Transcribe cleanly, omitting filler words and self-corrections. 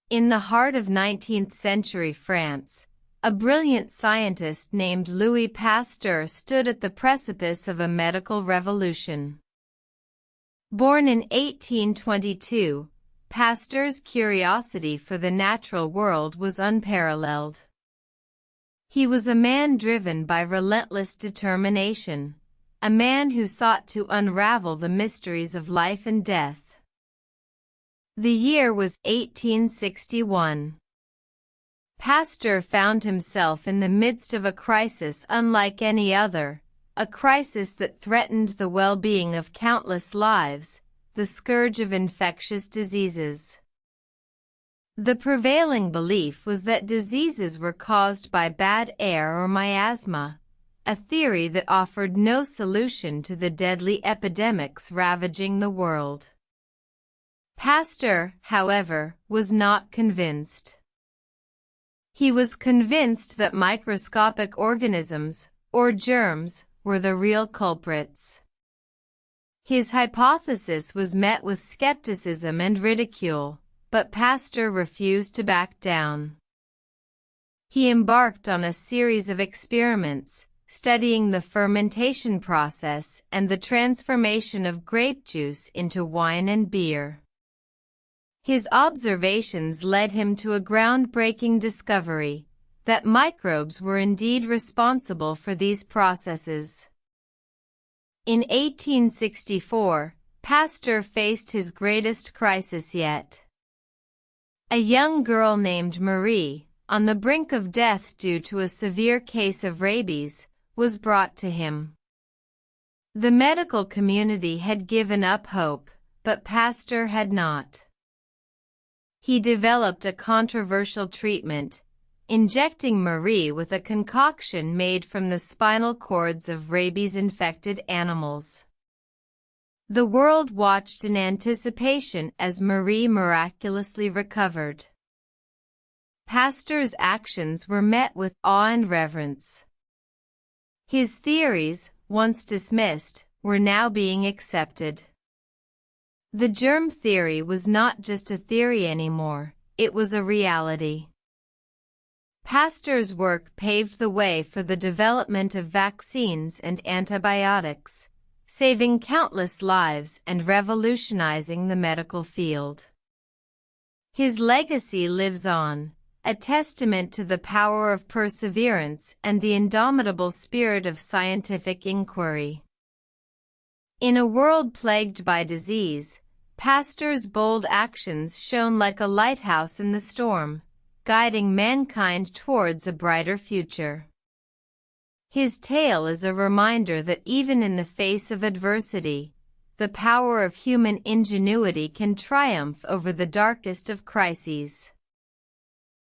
In the heart of 19th-century France, a brilliant scientist named Louis Pasteur stood at the precipice of a medical revolution. Born in 1822, Pasteur's curiosity for the natural world was unparalleled. He was a man driven by relentless determination, a man who sought to unravel the mysteries of life and death. The year was 1861. Pasteur found himself in the midst of a crisis unlike any other, a crisis that threatened the well-being of countless lives, the scourge of infectious diseases. The prevailing belief was that diseases were caused by bad air or miasma, a theory that offered no solution to the deadly epidemics ravaging the world. Pasteur, however, was not convinced. He was convinced that microscopic organisms, or germs, were the real culprits. His hypothesis was met with skepticism and ridicule, but Pasteur refused to back down. He embarked on a series of experiments, studying the fermentation process and the transformation of grape juice into wine and beer. His observations led him to a groundbreaking discovery, that microbes were indeed responsible for these processes. In 1864, Pasteur faced his greatest crisis yet. A young girl named Marie, on the brink of death due to a severe case of rabies, was brought to him. The medical community had given up hope, but Pasteur had not. He developed a controversial treatment, injecting Marie with a concoction made from the spinal cords of rabies-infected animals. The world watched in anticipation as Marie miraculously recovered. Pasteur's actions were met with awe and reverence. His theories, once dismissed, were now being accepted. The germ theory was not just a theory anymore, it was a reality. Pasteur's work paved the way for the development of vaccines and antibiotics, saving countless lives and revolutionizing the medical field. His legacy lives on, a testament to the power of perseverance and the indomitable spirit of scientific inquiry. In a world plagued by disease, Pasteur's bold actions shone like a lighthouse in the storm, guiding mankind towards a brighter future. His tale is a reminder that even in the face of adversity, the power of human ingenuity can triumph over the darkest of crises.